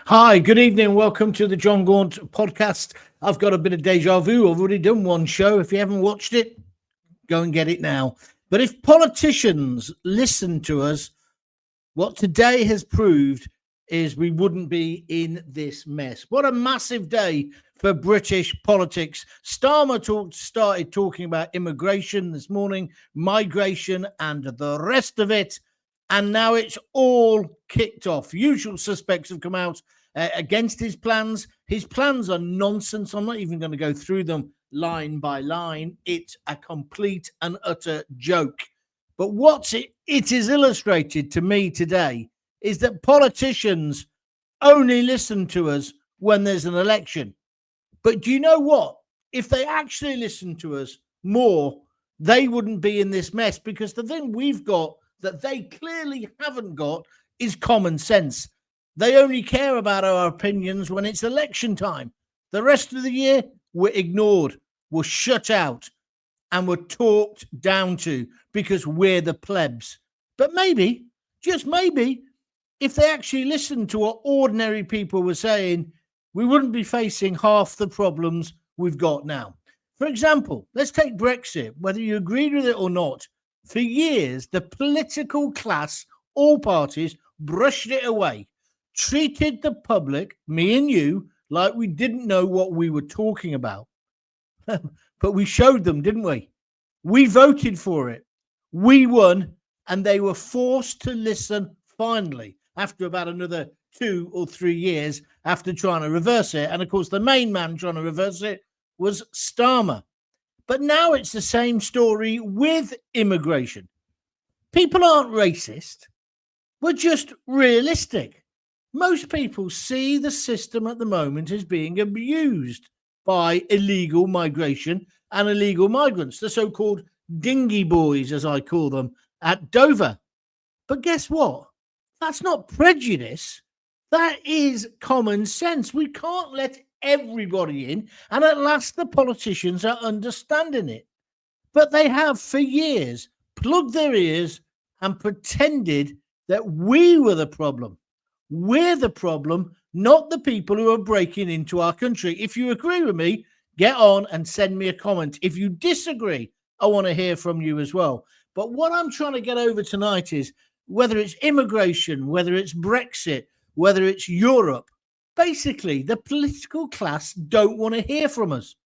Hi, good evening. Welcome to the John Gaunt podcast. I've got a bit of deja vu. I've already done one show. If you haven't watched it, go and get it now. But if politicians listen to us, what today has proved is we wouldn't be in this mess. What a massive day for British politics. Starmer started talking about immigration this morning, migration, and the rest of it. And now it's all kicked off. Usual suspects have come out against his plans. His plans are nonsense. I'm not even going to go through them line by line. It's a complete and utter joke. But what it is illustrated to me today is that politicians only listen to us when there's an election. But do you know what? If they actually listened to us more, they wouldn't be in this mess, because the thing we've got that they clearly haven't got is common sense. They only care about our opinions when it's election time. The rest of the year, we're ignored, we're shut out, and we're talked down to because we're the plebs. But maybe, just maybe, if they actually listened to what ordinary people were saying, we wouldn't be facing half the problems we've got now. For example, let's take Brexit. Whether you agreed with it or not, for years, the political class, all parties, brushed it away, treated the public, me and you, like we didn't know what we were talking about. But we showed them, didn't we? We voted for it. We won, and they were forced to listen finally after about another 2 or 3 years after trying to reverse it. And of course, the main man trying to reverse it was Starmer. But now it's the same story with immigration. People aren't racist. We're just realistic. Most people see the system at the moment as being abused by illegal migration and illegal migrants, the so-called dinghy boys, as I call them, at Dover. But guess what? That's not prejudice. That is common sense. We can't let everybody in, and at last the politicians are understanding it. But they have for years plugged their ears and pretended that we were the problem. We're the problem, not the people who are breaking into our country. If you agree with me, get on and send me a comment. If you disagree, I want to hear from you as well. But what I'm trying to get over tonight is whether it's immigration, whether it's Brexit, whether it's Europe, basically the political class don't want to hear from us.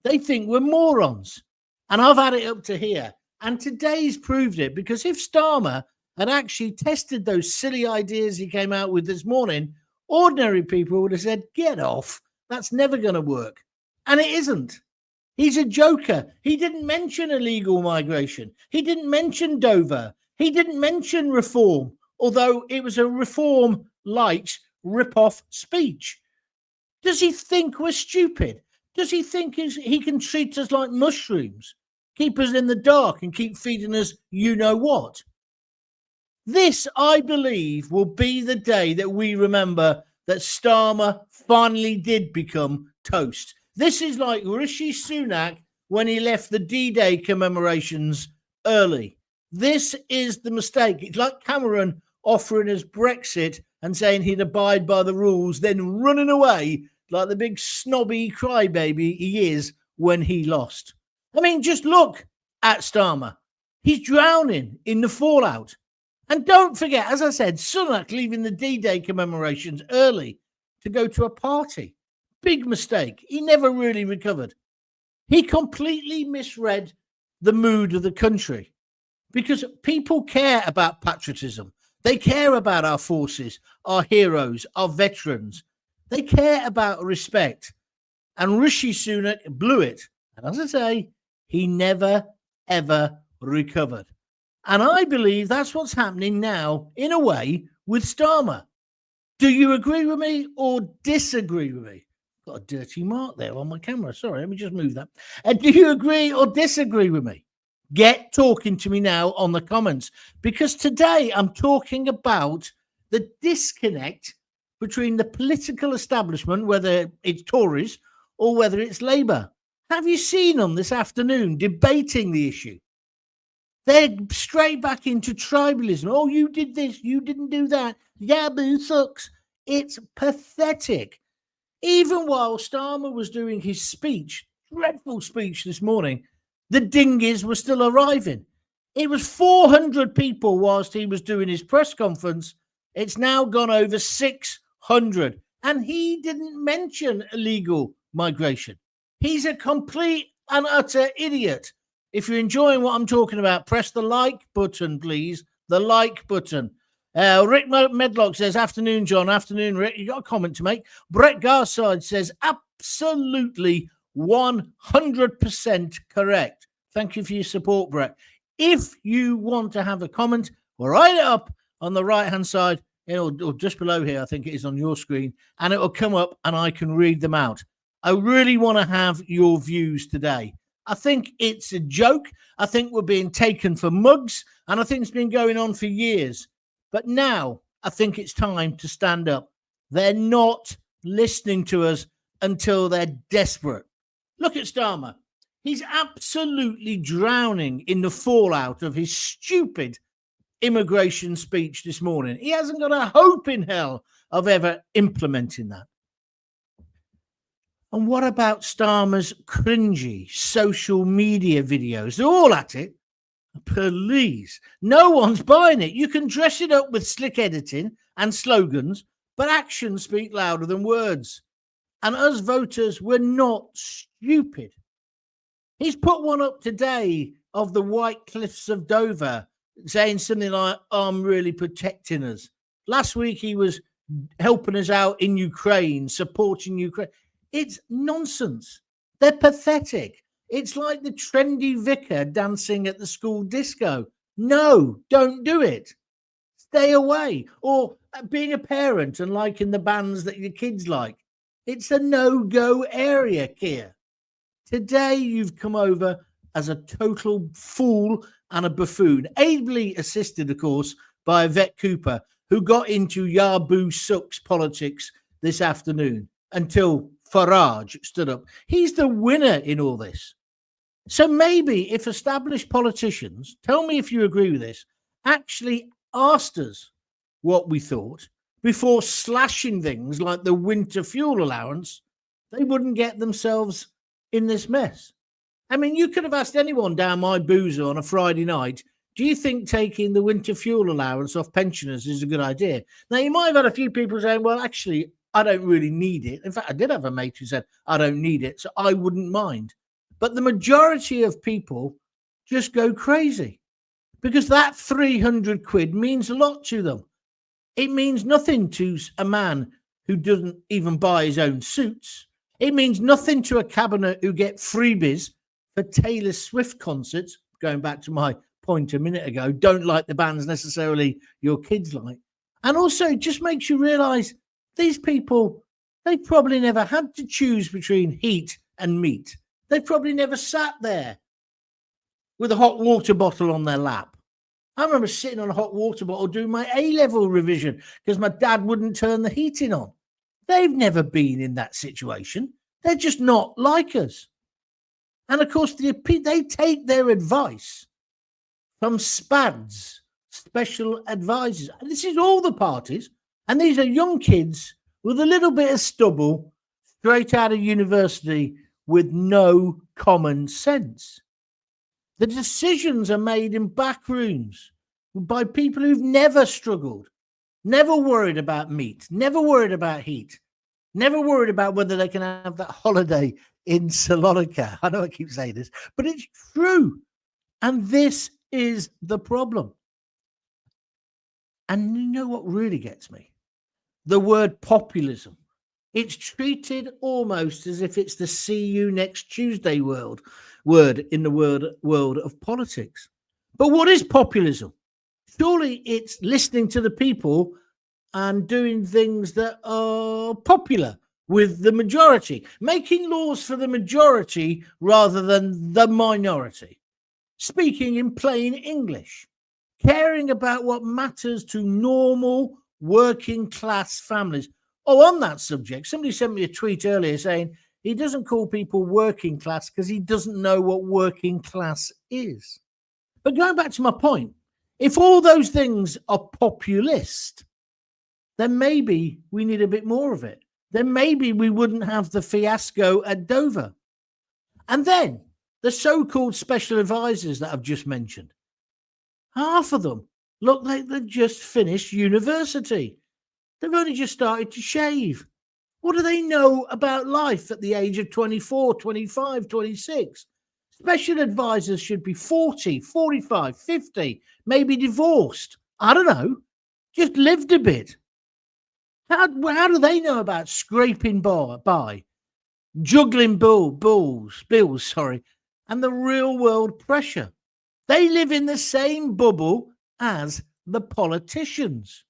They think we're morons. And I've had it up to here. And today's proved it, because if Starmer had actually tested those silly ideas he came out with this morning, ordinary people would have said, get off. That's never going to work. And it isn't. He's a joker. He didn't mention illegal migration. He didn't mention Dover. He didn't mention reform, although it was a reform-light rip-off speech. Does he think we're stupid? Does he think he can treat us like mushrooms, keep us in the dark and keep feeding us you-know-what? This, I believe, will be the day that we remember that Starmer finally did become toast. This is like Rishi Sunak when he left the D-Day commemorations early. This is the mistake. It's like Cameron offering us Brexit and saying he'd abide by the rules, then running away like the big snobby crybaby he is when he lost. I mean, just look at Starmer. He's drowning in the fallout. And don't forget, as I said, Sunak leaving the D-Day commemorations early to go to a party. Big mistake. He never really recovered. He completely misread the mood of the country, because people care about patriotism. They care about our forces, our heroes, our veterans. They care about respect. And Rishi Sunak blew it. And as I say, he never, ever recovered. And I believe that's what's happening now, in a way, with Starmer. Do you agree with me or disagree with me? Got a dirty mark there on my camera. Sorry, let me just move that. Do you agree or disagree with me? Get talking to me now on the comments, because today I'm talking about the disconnect between the political establishment, whether it's Tories or whether it's Labour. Have you seen them this afternoon debating the issue? They're straight back into tribalism. Oh, you did this, you didn't do that. Yeah, boo sucks. It's pathetic. Even while Starmer was doing his speech, dreadful speech this morning, the dinghies were still arriving. It was 400 people whilst he was doing his press conference. It's now gone over 600. And he didn't mention illegal migration. He's a complete and utter idiot. If you're enjoying what I'm talking about, press the like button, please. The like button. Rick Medlock says, afternoon, John. Afternoon, Rick. You got a comment to make? Brett Garside says, absolutely 100% correct. Thank you for your support, Brett. If you want to have a comment, we'll write it up on the right-hand side, or just below here, I think it is on your screen, and it will come up and I can read them out. I really want to have your views today. I think it's a joke. I think we're being taken for mugs, and I think it's been going on for years. But now I think it's time to stand up. They're not listening to us until they're desperate. Look at Starmer. He's absolutely drowning in the fallout of his stupid immigration speech this morning. He hasn't got a hope in hell of ever implementing that. And what about Starmer's cringy social media videos? They're all at it. Please, no one's buying it. You can dress it up with slick editing and slogans, but actions speak louder than words. And us voters, we're not stupid. He's put one up today of the White Cliffs of Dover, saying something like, I'm really protecting us. Last week, he was helping us out in Ukraine, supporting Ukraine. It's nonsense. They're pathetic. It's like the trendy vicar dancing at the school disco. No, don't do it. Stay away. Or being a parent and liking the bands that your kids like. It's a no-go area, Keir. Today, you've come over as a total fool and a buffoon, ably assisted, of course, by Yvette Cooper, who got into Yaboo Sucks politics this afternoon until Farage stood up. He's the winner in all this. So maybe if established politicians, tell me if you agree with this, actually asked us what we thought before slashing things like the winter fuel allowance, they wouldn't get themselves in this mess. I mean, you could have asked anyone down my boozer on a Friday night, do you think taking the winter fuel allowance off pensioners is a good idea? Now, you might have had a few people saying, well, actually, I don't really need it. In fact, I did have a mate who said, I don't need it, so I wouldn't mind. But the majority of people just go crazy because that 300 quid means a lot to them. It means nothing to a man who doesn't even buy his own suits. It means nothing to a cabinet who get freebies for Taylor Swift concerts. Going back to my point a minute ago, don't like the bands necessarily your kids like. And also it just makes you realise these people, they probably never had to choose between heat and meat. They probably never sat there with a hot water bottle on their lap. I remember sitting on a hot water bottle doing my A-level revision because my dad wouldn't turn the heating on. They've never been in that situation. They're just not like us. And of course, they take their advice from SPADs, special advisors. And this is all the parties. And these are young kids with a little bit of stubble straight out of university with no common sense. The decisions are made in back rooms by people who've never struggled, never worried about meat, never worried about heat, never worried about whether they can have that holiday in Salonika. I know I keep saying this, but it's true. And this is the problem. And you know what really gets me? The word populism. It's treated almost as if it's the see you next Tuesday word in the world of politics. But what is populism? Surely it's listening to the people and doing things that are popular with the majority, making laws for the majority rather than the minority, speaking in plain English, caring about what matters to normal working class families. Oh, on that subject, somebody sent me a tweet earlier saying he doesn't call people working class because he doesn't know what working class is. But going back to my point, if all those things are populist, then maybe we need a bit more of it. Then maybe we wouldn't have the fiasco at Dover. And then the so-called special advisors that I've just mentioned, half of them look like they've just finished university. They've only just started to shave. What do they know about life at the age of 24, 25, 26? Special advisors should be 40, 45, 50, maybe divorced. I don't know. Just lived a bit. How do they know about scraping by, juggling bills, and the real world pressure? They live in the same bubble as the politicians.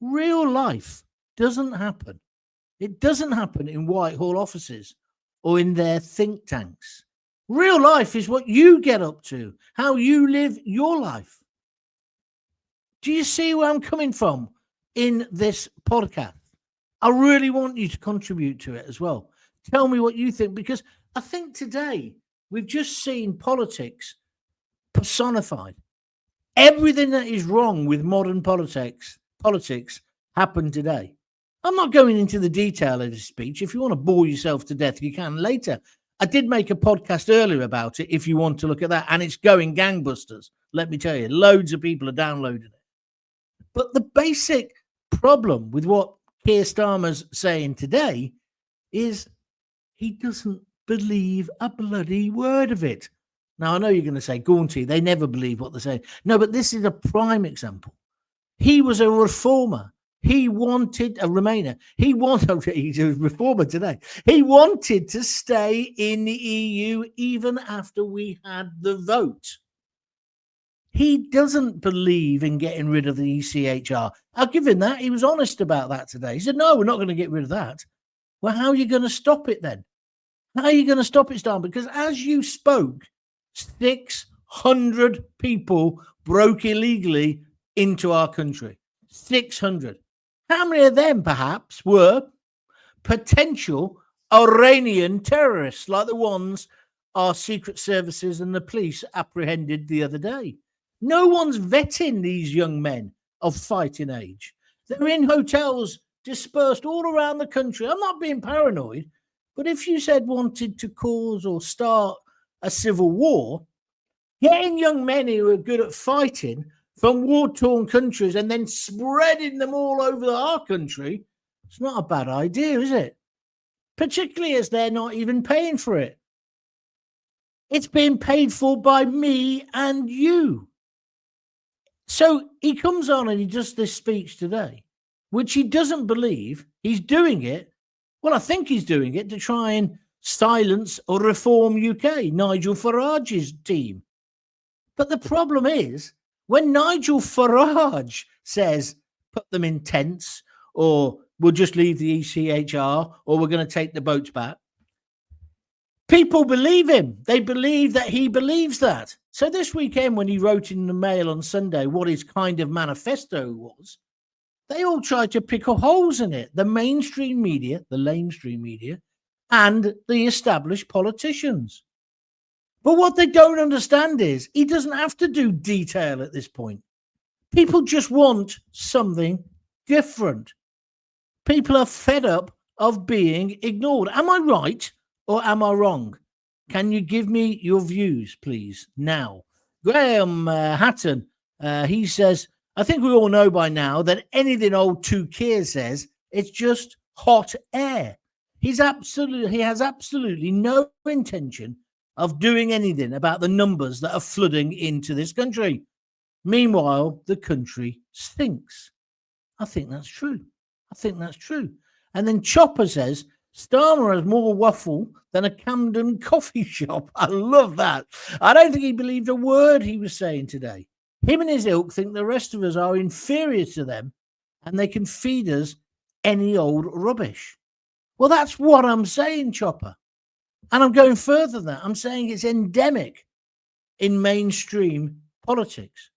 Real life doesn't happen. It doesn't happen in Whitehall offices or in their think tanks. Real life is what you get up to, how you live your life. Do you see where I'm coming from in this podcast? I really want you to contribute to it as well. Tell me what you think, because I think today we've just seen politics personified. Everything that is wrong with modern politics happened today. I'm not going into the detail of this speech. If you want to bore yourself to death, you can later. I did make a podcast earlier about it if you want to look at that, and it's going gangbusters. Let me tell you, loads of people are downloading it. But the basic problem with what Keir Starmer's saying today is he doesn't believe a bloody word of it. Now, I know you're going to say, Gaunty, they never believe what they're saying. No, but this is a prime example. He was a reformer. He wanted a Remainer. He's a reformer today. He wanted to stay in the EU even after we had the vote. He doesn't believe in getting rid of the ECHR. I'll give him that. He was honest about that today. He said, no, we're not going to get rid of that. Well, how are you going to stop it then? How are you going to stop it, Stan? Because as you spoke, 600 people broke illegally into our country. 600. How many of them, perhaps, were potential Iranian terrorists, like the ones our secret services and the police apprehended the other day? No one's vetting these young men of fighting age. They're in hotels dispersed all around the country. I'm not being paranoid, but if you said wanted to cause or start a civil war, getting young men who are good at fighting from war-torn countries and then spreading them all over our country, it's not a bad idea, is it? Particularly as they're not even paying for it. It's being paid for by me and you. So he comes on and he does this speech today, which he doesn't believe. He's doing it. Well, I think he's doing it to try and silence or reform UK, Nigel Farage's team. But the problem is, when Nigel Farage says, put them in tents, or we'll just leave the ECHR, or we're going to take the boats back, people believe him. They believe that he believes that. So this weekend, when he wrote in the Mail on Sunday what his kind of manifesto was, they all tried to pick holes in it. The mainstream media, the lamestream media, and the established politicians. But what they don't understand is he doesn't have to do detail at this point. People just want something different. People are fed up of being ignored. Am I right or am I wrong? Can you give me your views, please, now? Graham Hatton, he says, I think we all know by now that anything old Keir says, it's just hot air. He has absolutely no intention of doing anything about the numbers that are flooding into this country. Meanwhile, the country stinks. I think that's true. And then Chopper says, Starmer has more waffle than a Camden coffee shop. I love that. I don't think he believed a word he was saying today. Him and his ilk think the rest of us are inferior to them and they can feed us any old rubbish. Well, that's what I'm saying, Chopper. And I'm going further than that. I'm saying it's endemic in mainstream politics.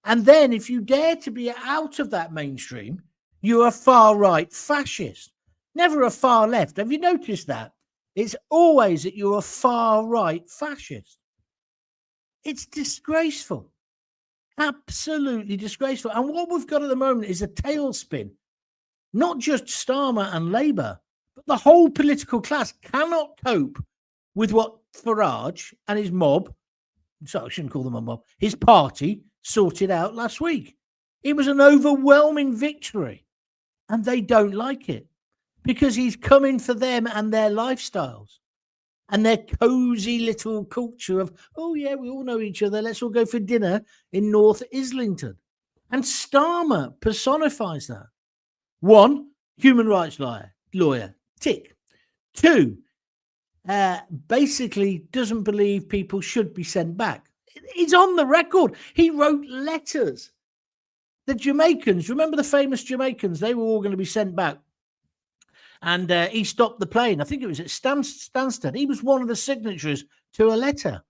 And then if you dare to be out of that mainstream, you're a far-right fascist. Never a far left. Have you noticed that? It's always that you're a far-right fascist. It's disgraceful. Absolutely disgraceful. And what we've got at the moment is a tailspin not just Starmer and Labour, but the whole political class cannot cope with what Farage and his mob, so I shouldn't call them a mob, his party sorted out last week. It was an overwhelming victory, and they don't like it because he's coming for them and their lifestyles and their cozy little culture of, oh, yeah, we all know each other. Let's all go for dinner in North Islington. And Starmer personifies that. 1, human rights lawyer, tick. 2, basically doesn't believe people should be sent back. He's on the record. He wrote letters. The Jamaicans, remember the famous Jamaicans? They were all going to be sent back. And he stopped the plane. I think it was at Stansted. He was one of the signatories to a letter.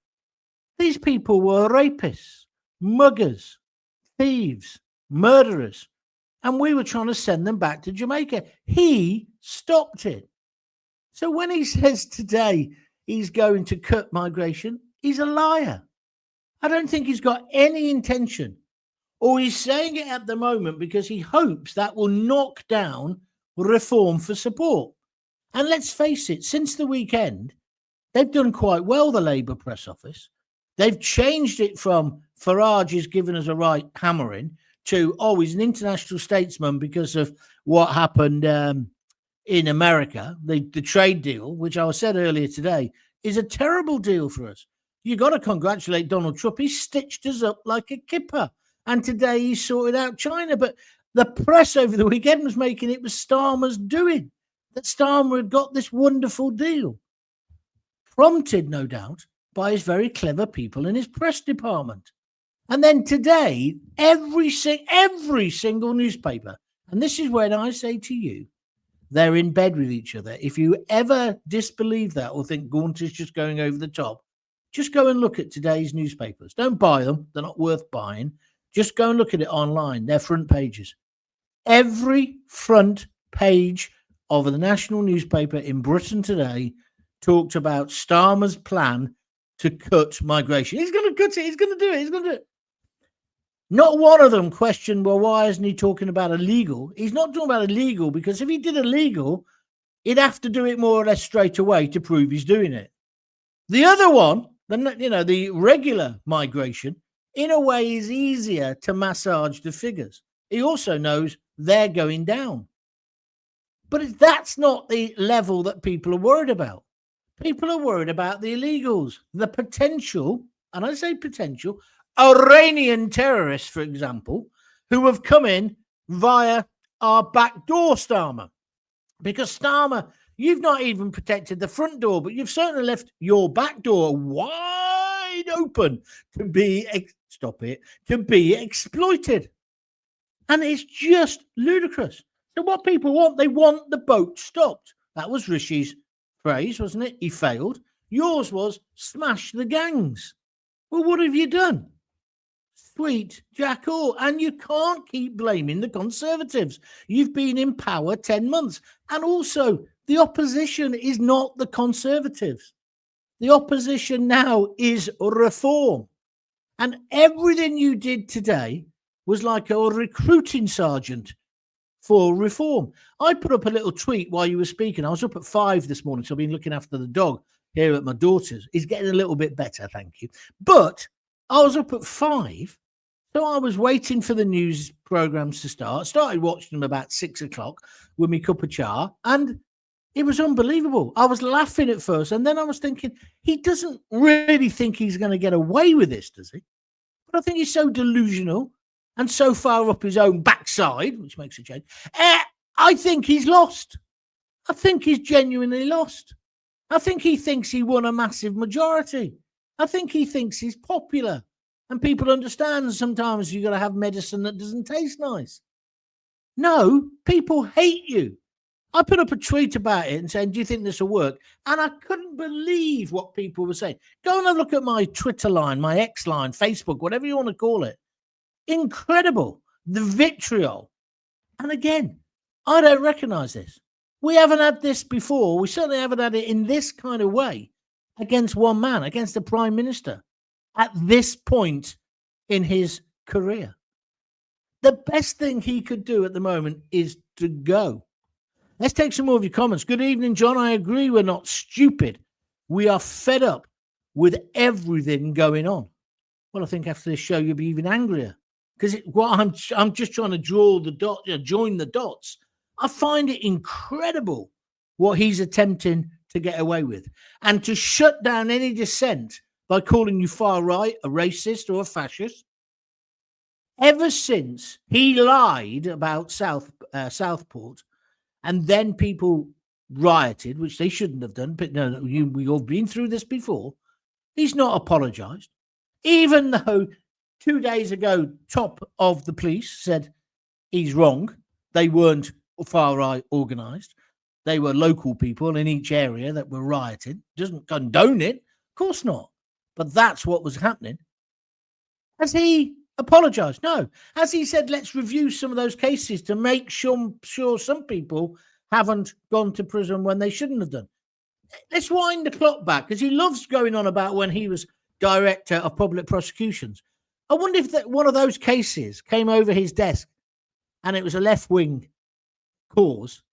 These people were rapists, muggers, thieves, murderers. And we were trying to send them back to Jamaica. He stopped it. So when he says today he's going to cut migration, he's a liar. I don't think he's got any intention, or he's saying it at the moment because he hopes that will knock down reform for support. And let's face it, since the weekend, they've done quite well, the Labour press office. They've changed it from Farage is giving us a right hammering to, oh, he's an international statesman because of what happened in America. The trade deal, which I said earlier today, is a terrible deal for us. You got to congratulate Donald Trump. He stitched us up like a kipper. And today he sorted out China. But the press over the weekend was making it was Starmer's doing, that Starmer had got this wonderful deal, prompted, no doubt, by his very clever people in his press department. And then today, every single newspaper, and this is when I say to you, they're in bed with each other. If you ever disbelieve that or think Gaunt is just going over the top, just go and look at today's newspapers. Don't buy them. They're not worth buying. Just go and look at it online. They're front pages. Every front page of the national newspaper in Britain today talked about Starmer's plan to cut migration. He's going to cut it. He's going to do it. He's going to do it. Not one of them questioned, well, why isn't he talking about illegal? He's not talking about illegal because if he did illegal, he'd have to do it more or less straight away to prove he's doing it. The other one, the regular migration, in a way is easier to massage the figures. He also knows they're going down. But that's not the level that people are worried about. People are worried about the illegals, the potential, and I say potential, Iranian terrorists, for example, who have come in via our back door, Starmer. Because Starmer, you've not even protected the front door, but you've certainly left your back door wide open to be, to be exploited. And it's just ludicrous. So what people want, they want the boat stopped. That was Rishi's phrase, wasn't it? He failed. Yours was smash the gangs. Well, what have you done? Sweet jackal. And you can't keep blaming the Conservatives. You've been in power 10 months. And also, the opposition is not the Conservatives. The opposition now is reform. And everything you did today was like a recruiting sergeant for reform. I put up a little tweet while you were speaking. I was up at 5 this morning, so I've been looking after the dog here at my daughter's. He's getting a little bit better, thank you. But I was up at 5, so I was waiting for the news programs to start. Started watching them about 6 o'clock with my cup of char, and it was unbelievable. I was laughing at first, and then I was thinking, he doesn't really think he's going to get away with this, does he? But I think he's so delusional and so far up his own backside, which makes a change. I think he's lost. I think he's genuinely lost. I think he thinks he won a massive majority. I think he thinks he's popular. And people understand sometimes you've got to have medicine that doesn't taste nice. No, people hate you. I put up a tweet about it and saying, do you think this will work? And I couldn't believe what people were saying. Go and have a look at my Twitter line, my X line, Facebook, whatever you want to call it. Incredible. The vitriol. And again, I don't recognize this. We haven't had this before. We certainly haven't had it in this kind of way against one man, against the Prime Minister at this point in his career. The best thing he could do at the moment is to go. Let's take some more of your comments. Good evening, John. I agree. We're not stupid. We are fed up with everything going on. Well, I think after this show, you'll be even angrier. Because I'm just trying to join the dots. I find it incredible what he's attempting to get away with. And to shut down any dissent by calling you far right, a racist or a fascist. Ever since he lied about Southport, and then people rioted, which they shouldn't have done. But no, we've all been through this before. He's not apologized. Even though 2 days ago, top of the police said he's wrong. They weren't far-right organised. They were local people in each area that were rioting. Doesn't condone it. Of course not. But that's what was happening. Has he apologised? No. Has he said, let's review some of those cases to make sure some people haven't gone to prison when they shouldn't have done? Let's wind the clock back, because he loves going on about when he was director of public prosecutions. I wonder if one of those cases came over his desk and it was a left-wing cause,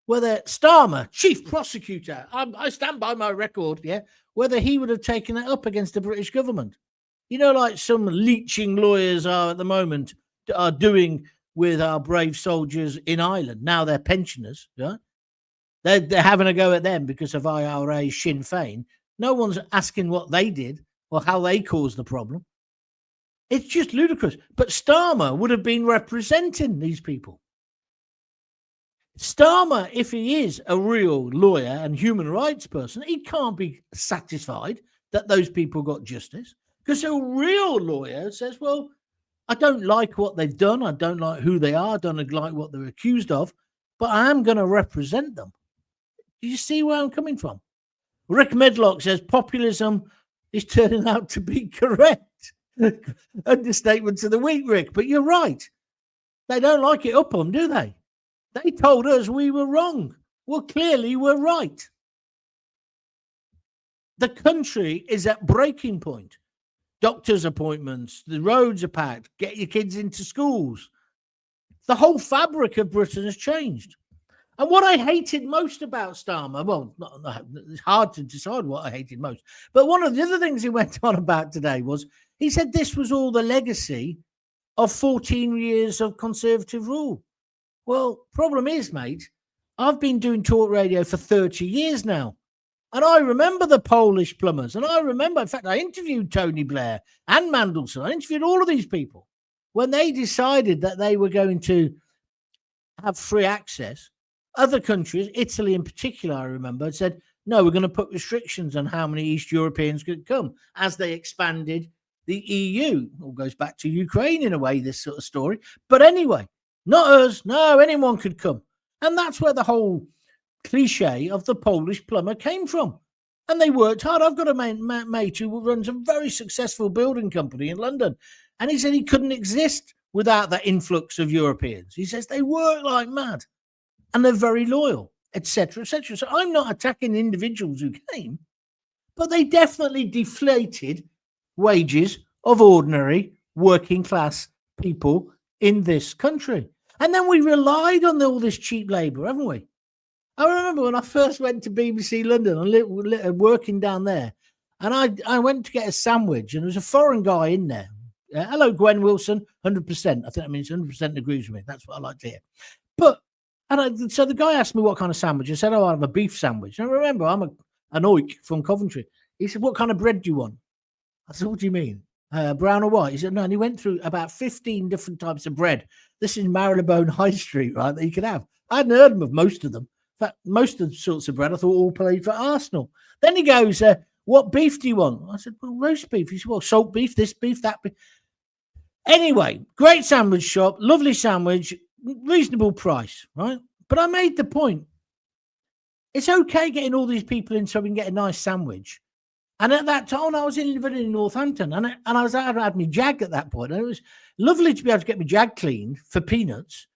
whether Starmer, chief prosecutor, I stand by my record, whether he would have taken it up against the British government. You know, like some leeching lawyers are at the moment are doing with our brave soldiers in Ireland. Now they're pensioners, yeah? They're having a go at them because of IRA, Sinn Féin. No one's asking what they did or how they caused the problem. It's just ludicrous. But Starmer would have been representing these people. Starmer, if he is a real lawyer and human rights person, he can't be satisfied that those people got justice. Because a real lawyer says, well, I don't like what they've done. I don't like who they are. I don't like what they're accused of. But I am going to represent them. Do you see where I'm coming from? Rick Medlock says populism is turning out to be correct. Understatement to the week, Rick. But you're right. They don't like it up them, do they? They told us we were wrong. Well, clearly we're right. The country is at breaking point. Doctors' appointments, the roads are packed, get your kids into schools. The whole fabric of Britain has changed. And what I hated most about Starmer, well, it's hard to decide what I hated most, but one of the other things he went on about today was he said this was all the legacy of 14 years of Conservative rule. Well, problem is, mate, I've been doing talk radio for 30 years now. And I remember the Polish plumbers. And I remember, in fact, I interviewed Tony Blair and Mandelson. I interviewed all of these people. When they decided that they were going to have free access, other countries, Italy in particular, I remember, said, no, we're going to put restrictions on how many East Europeans could come as they expanded the EU. All goes back to Ukraine in a way, this sort of story. But anyway, not us. No, anyone could come. And that's where the whole cliche of the Polish plumber came from. And they worked hard. I've got a mate who runs a very successful building company in London. And he said he couldn't exist without that influx of Europeans. He says they work like mad and they're very loyal, etc., etc. So I'm not attacking individuals who came, but they definitely deflated wages of ordinary working class people in this country. And then we relied on all this cheap labour, haven't we? I remember when I first went to BBC London and working down there, and I went to get a sandwich, and there was a foreign guy in there. Hello, Gwen Wilson, 100%. I think that means 100% agrees with me. That's what I like to hear. So the guy asked me what kind of sandwich. I said, I have a beef sandwich. And I remember, I'm an oik from Coventry. He said, what kind of bread do you want? I said, what do you mean? Brown or white? He said, no. And he went through about 15 different types of bread. This is Marylebone High Street, right, that you could have. I hadn't heard of most of them. In fact, most of the sorts of bread I thought all played for Arsenal. Then he goes, what beef do you want? I said, well, roast beef. He said, well, salt beef, this beef, that beef. Anyway, great sandwich shop, lovely sandwich, reasonable price, right? But I made the point. It's okay getting all these people in so we can get a nice sandwich. And at that time, I was living in Northampton, and I had my Jag at that point. And it was lovely to be able to get my Jag cleaned for peanuts,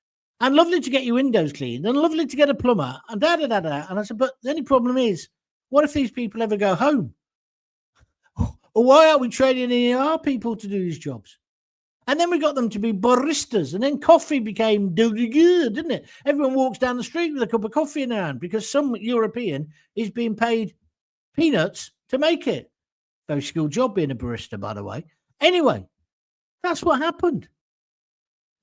and lovely to get your windows cleaned, and lovely to get a plumber, and da-da-da-da. And I said, but the only problem is, what if these people ever go home? Or why are we training in our people to do these jobs? And then we got them to be baristas, and then coffee became good, didn't it? Everyone walks down the street with a cup of coffee in their hand because some European is being paid peanuts to make it. Very skilled job being a barista, by the way. Anyway, that's what happened.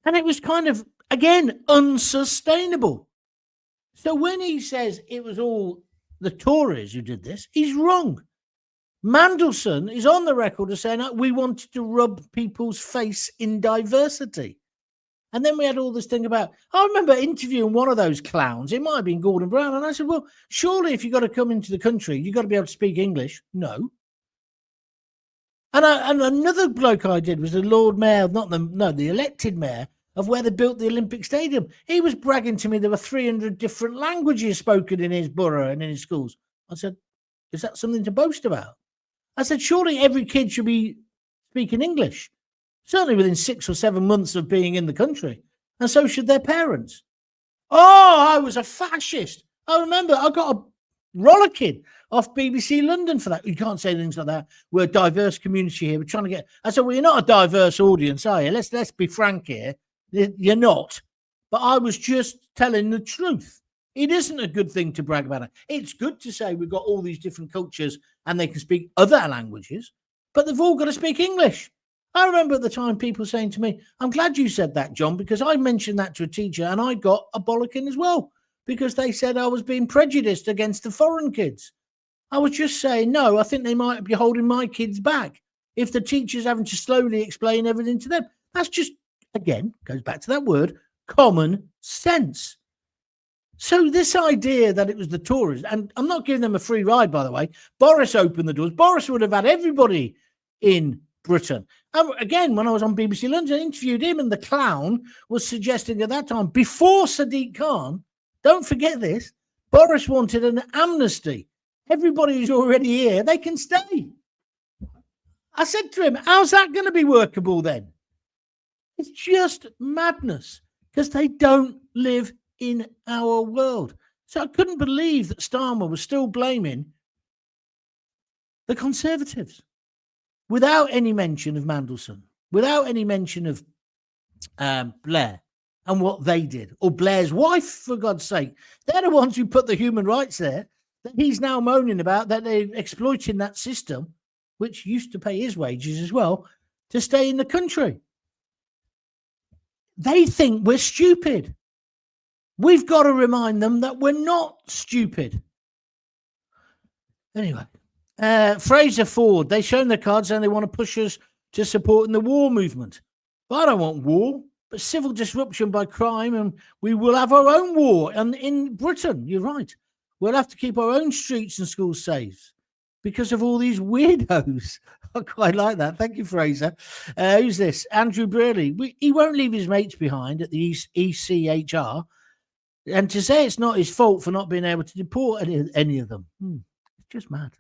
And it was kind of, again, unsustainable. So when he says it was all the Tories who did this, he's wrong. Mandelson is on the record as saying we wanted to rub people's face in diversity. And then we had all this thing about, I remember interviewing one of those clowns. It might have been Gordon Brown. And I said, well, surely if you've got to come into the country, you've got to be able to speak English. No. And another bloke I did was the Lord Mayor, the elected mayor of where they built the Olympic Stadium. He was bragging to me there were 300 different languages spoken in his borough and in his schools. I said, is that something to boast about? I said, surely every kid should be speaking English, certainly within 6 or 7 months of being in the country, and so should their parents. Oh, I was a fascist. I remember I got a rollicking off BBC London for that. You can't say things like that. We're a diverse community here. We're trying to get... I said, well, you're not a diverse audience, are you? Let's be frank here. You're not. But I was just telling the truth. It isn't a good thing to brag about it. It's good to say we've got all these different cultures and they can speak other languages, but they've all got to speak English. I remember at the time people saying to me, I'm glad you said that, John, because I mentioned that to a teacher and I got a bollocking as well because they said I was being prejudiced against the foreign kids. I was just saying, no, I think they might be holding my kids back if the teacher's having to slowly explain everything to them. That's just, again, goes back to that word, common sense. So this idea that it was the Tories, and I'm not giving them a free ride, by the way. Boris opened the doors. Boris would have had everybody in Britain. And again, when I was on BBC London, I interviewed him, and the clown was suggesting at that time, before Sadiq Khan, don't forget this, Boris wanted an amnesty. Everybody who's already here, they can stay. I said to him, how's that going to be workable then? It's just madness because they don't live in our world. So I couldn't believe that Starmer was still blaming the Conservatives without any mention of Mandelson, without any mention of Blair and what they did, or Blair's wife, for God's sake. They're the ones who put the human rights there that he's now moaning about, that they're exploiting that system, which used to pay his wages as well, to stay in the country. They think we're stupid. We've got to remind them that we're not stupid. Anyway, Fraser Ford, they've shown their cards and they want to push us to supporting the war movement. But I don't want war, but civil disruption by crime, and we will have our own war. And in Britain, you're right, we'll have to keep our own streets and schools safe because of all these weirdos. I quite like that. Thank you, Fraser. Who's this? Andrew Brearley. He won't leave his mates behind at the ECHR. And to say it's not his fault for not being able to deport any of them, it's just mad.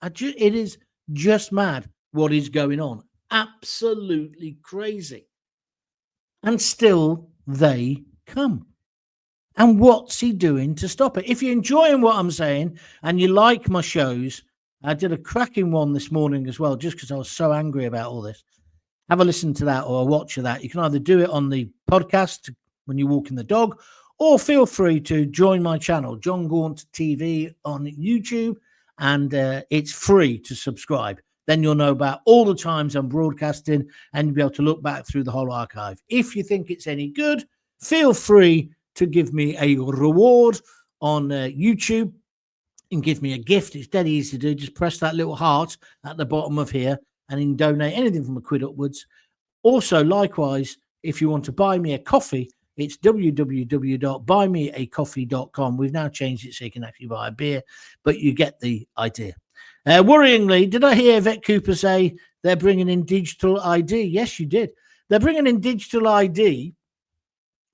It is just mad what is going on. Absolutely crazy. And still they come. And what's he doing to stop it? If you're enjoying what I'm saying and you like my shows, I did a cracking one this morning as well, just because I was so angry about all this. Have a listen to that or a watch of that. You can either do it on the podcast when you're walking the dog, or feel free to join my channel, John Gaunt TV on YouTube, and it's free to subscribe. Then you'll know about all the times I'm broadcasting, and you'll be able to look back through the whole archive. If you think it's any good, feel free to give me a reward on YouTube and give me a gift. It's dead easy to do. Just press that little heart at the bottom of here, and you can donate anything from £1 upwards. Also, likewise, if you want to buy me a coffee, it's www.buymeacoffee.com. We've now changed it so you can actually buy a beer, but you get the idea. Worryingly, did I hear Vet Cooper say they're bringing in digital ID? Yes, you did. They're bringing in digital ID.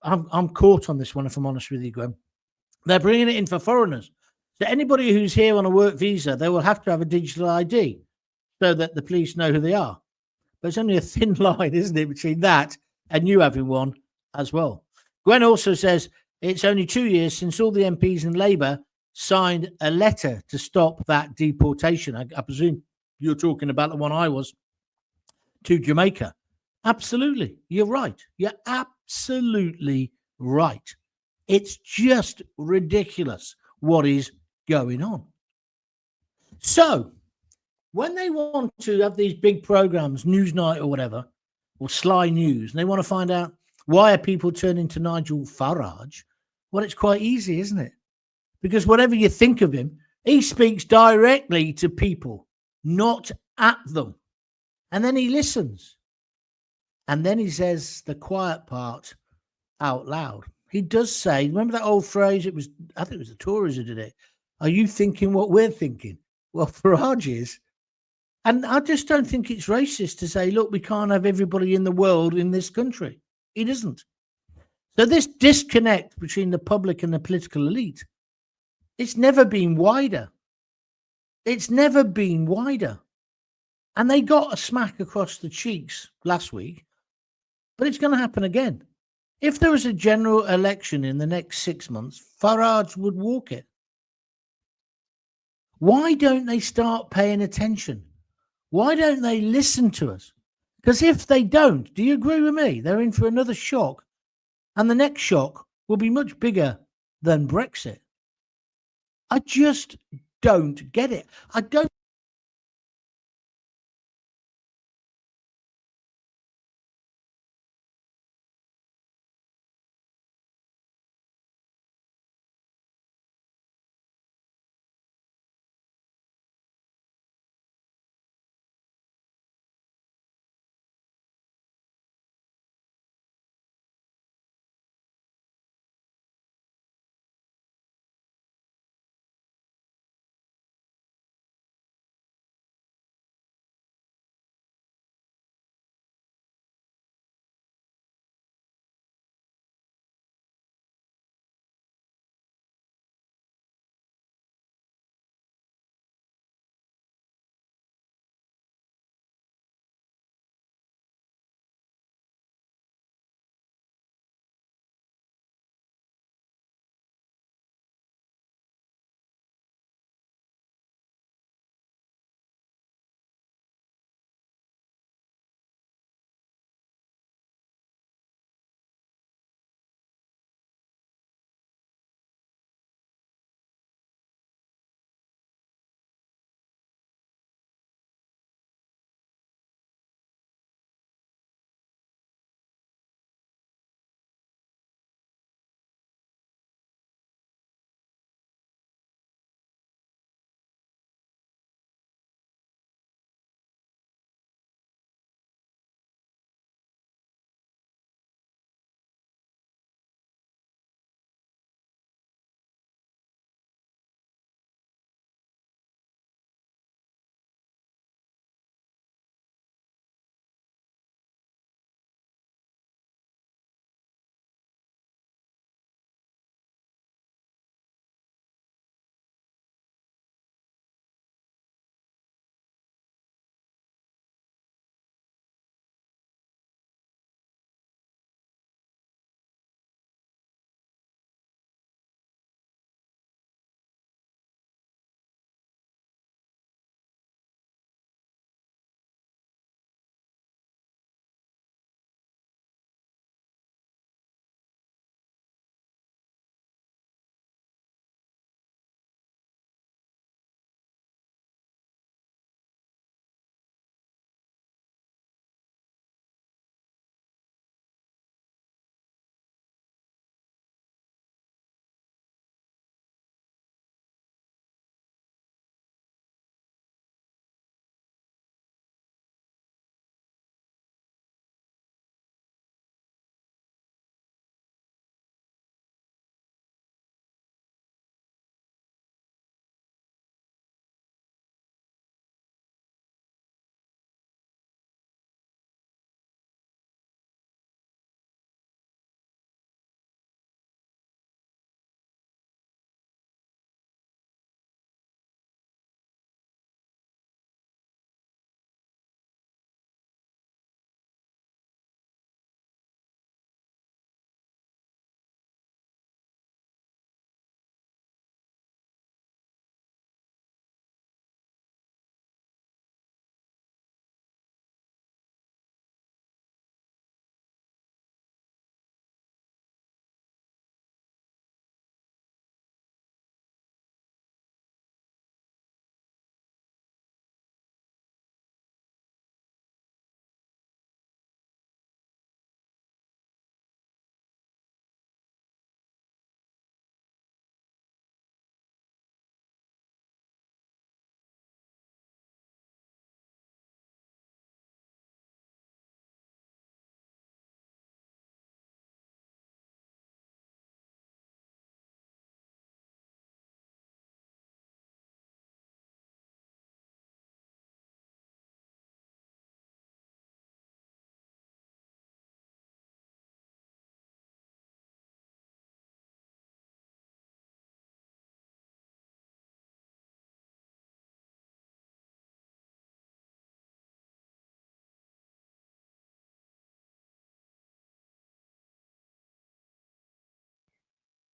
I'm caught on this one, if I'm honest with you, Gwen. They're bringing it in for foreigners. So anybody who's here on a work visa, they will have to have a digital ID so that the police know who they are. But it's only a thin line, isn't it, between that and you having one as well. Gwen also says it's only 2 years since all the MPs in Labour signed a letter to stop that deportation. I presume you're talking about the one I was to Jamaica. Absolutely. You're right. You're absolutely right. It's just ridiculous what is going on. So, when they want to have these big programs, Newsnight or whatever, or Sly News, and they want to find out why are people turning to Nigel Farage, well, it's quite easy, isn't it? Because whatever you think of him, he speaks directly to people, not at them. And then he listens. And then he says the quiet part out loud. He does say, remember that old phrase? I think it was the Tories who did it. Are you thinking what we're thinking? Well, Farage is. And I just don't think it's racist to say, look, we can't have everybody in the world in this country. It isn't. So this disconnect between the public and the political elite, it's never been wider. It's never been wider. And they got a smack across the cheeks last week, but it's going to happen again. If there was a general election in the next 6 months, Farage would walk it. Why don't they start paying attention? Why don't they listen to us? Because if they don't, do you agree with me? They're in for another shock. And the next shock will be much bigger than Brexit. I just don't get it. I don't.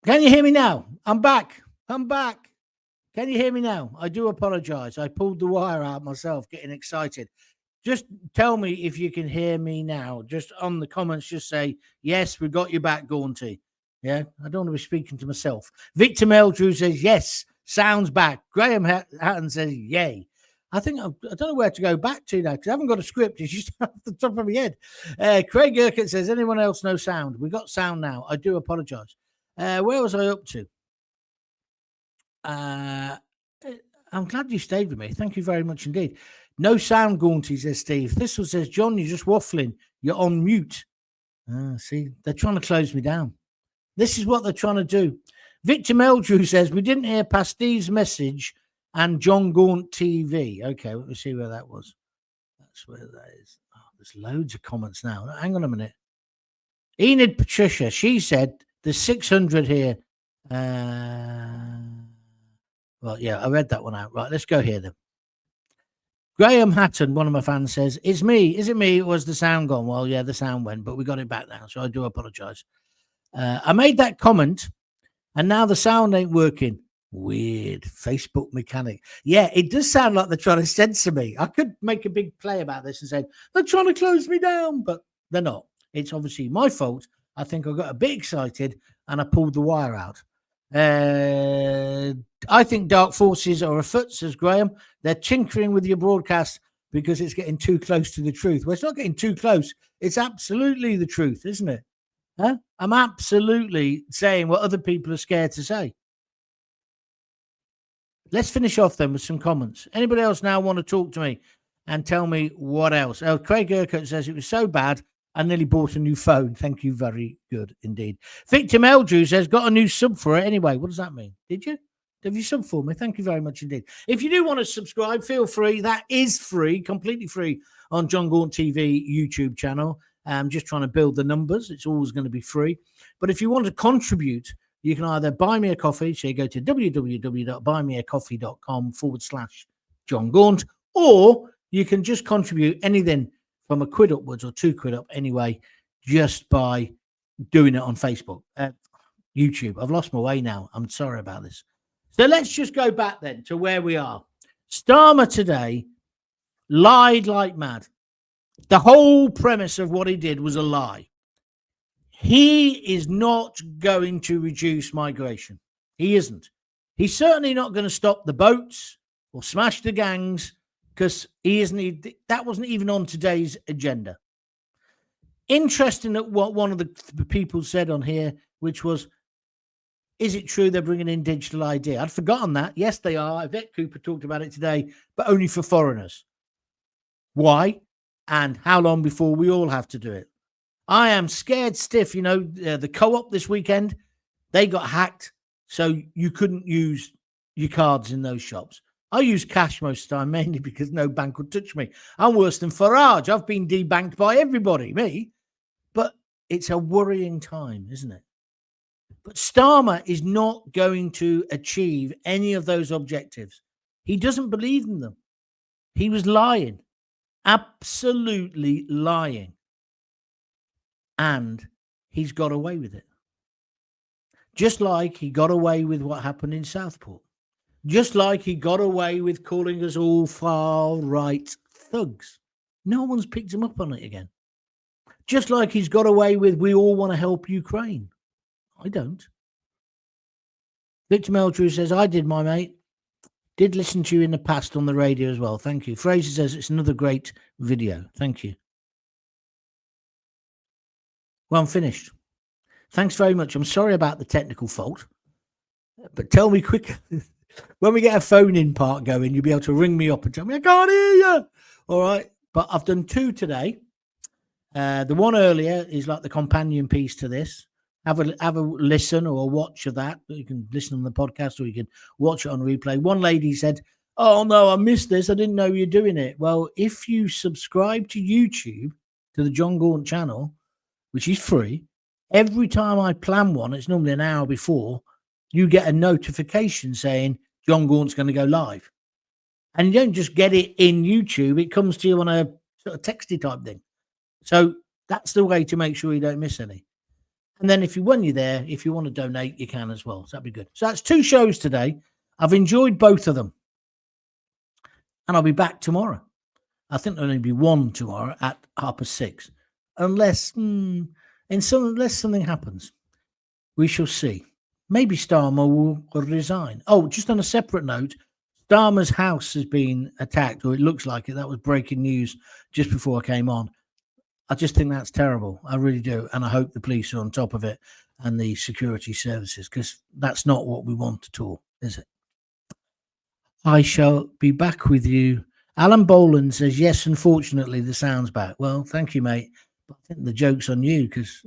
Can you hear me now? I'm back. Can you hear me now? I do apologize. I pulled the wire out myself, getting excited. Just tell me if you can hear me now. Just on the comments, just say, yes, we got you back, Gaunty. Yeah, I don't want to be speaking to myself. Victor Meldrew says, yes, sounds back. Graham Hatton says, yay. I don't know where to go back to now because I haven't got a script. It's just off the top of my head. Craig Urquhart says, anyone else know sound? We got sound now. I do apologize. Where was I up to? I'm glad you stayed with me. Thank you very much indeed. No sound, Gaunty, says Steve. Thistle says, John, you're just waffling. You're on mute. See, they're trying to close me down. This is what they're trying to do. Victor Meldrew says, we didn't hear past Steve's message and John Gaunt TV. Okay, let me see where that was. That's where that is. Oh, there's loads of comments now. Hang on a minute. Enid Patricia, she said, there's 600 here. Well, yeah, I read that one out. Right, let's go here then. Graham Hatton, one of my fans, says, it's me. Is it me? Was the sound gone? Well, yeah, the sound went, but we got it back now, so I do apologize. I made that comment, and now the sound ain't working. Weird. Facebook mechanic. Yeah, it does sound like they're trying to censor me. I could make a big play about this and say, they're trying to close me down, but they're not. It's obviously my fault. I think I got a bit excited, and I pulled the wire out. I think dark forces are afoot, says Graham. They're tinkering with your broadcast because it's getting too close to the truth. Well, it's not getting too close. It's absolutely the truth, isn't it? Huh? I'm absolutely saying what other people are scared to say. Let's finish off then with some comments. Anybody else now want to talk to me and tell me what else? Oh, Craig Urquhart says it was so bad I nearly bought a new phone. Thank you. Very good indeed. Victor Meldrew says, got a new sub for it anyway. What does that mean? Did you? Have you sub for me? Thank you very much indeed. If you do want to subscribe, feel free. That is free, completely free on John Gaunt TV YouTube channel. I'm just trying to build the numbers. It's always going to be free. But if you want to contribute, you can either buy me a coffee. So you go to www.buymeacoffee.com/John Gaunt, or you can just contribute anything from £1 upwards or £2 up anyway, just by doing it on Facebook, YouTube. I've lost my way now. I'm sorry about this. So let's just go back then to where we are. Starmer today lied like mad. The whole premise of what he did was a lie. He is not going to reduce migration. He isn't. He's certainly not going to stop the boats or smash the gangs, because he isn't. That wasn't even on today's agenda. Interesting that what one of the people said on here, which was, is it true they're bringing in digital ID? I'd forgotten that. Yes, they are. Yvette Cooper talked about it today, but only for foreigners. Why? And how long before we all have to do it? I am scared stiff. You know, the Co-op this weekend, they got hacked, so you couldn't use your cards in those shops. I use cash most of the time, mainly because no bank would touch me. I'm worse than Farage. I've been debanked by everybody, me. But it's a worrying time, isn't it? But Starmer is not going to achieve any of those objectives. He doesn't believe in them. He was lying, absolutely lying. And he's got away with it. Just like he got away with what happened in Southport. Just like he got away with calling us all far-right thugs. No one's picked him up on it again. Just like he's got away with, we all want to help Ukraine. I don't. Victor Meldrew says, I did, my mate. Did listen to you in the past on the radio as well. Thank you. Fraser says, it's another great video. Thank you. Well, I'm finished. Thanks very much. I'm sorry about the technical fault. But tell me quick. When we get a phone-in part going, you'll be able to ring me up and tell me, I can't hear you. All right. But I've done 2 today. The one earlier is like the companion piece to this. Have a listen or a watch of that. You can listen on the podcast or you can watch it on replay. One lady said, oh, no, I missed this. I didn't know you're doing it. Well, if you subscribe to YouTube, to the John Gaunt channel, which is free, every time I plan one, it's normally an hour before, you get a notification saying John Gaunt's going to go live. And you don't just get it in YouTube, it comes to you on a sort of texty type thing. So that's the way to make sure you don't miss any. And then when you're there, if you want to donate, you can as well. So that'd be good. So that's 2 shows today. I've enjoyed both of them. And I'll be back tomorrow. I think there'll only be 1 tomorrow at 6:30. Unless something happens. We shall see. Maybe Starmer will resign. Oh, just on a separate note, Starmer's house has been attacked, or it looks like it. That was breaking news just before I came on. I just think that's terrible. I really do. And I hope the police are on top of it and the security services, because that's not what we want at all, is it? I shall be back with you. Alan Boland says, yes, unfortunately, the sound's back. Well, thank you, mate. But I think the joke's on you, because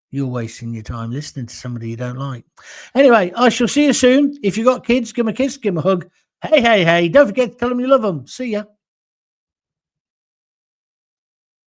you're wasting your time listening to somebody you don't like. Anyway, I shall see you soon. If you've got kids, give them a kiss, give them a hug. Hey, hey, hey. Don't forget to tell them you love them. See ya.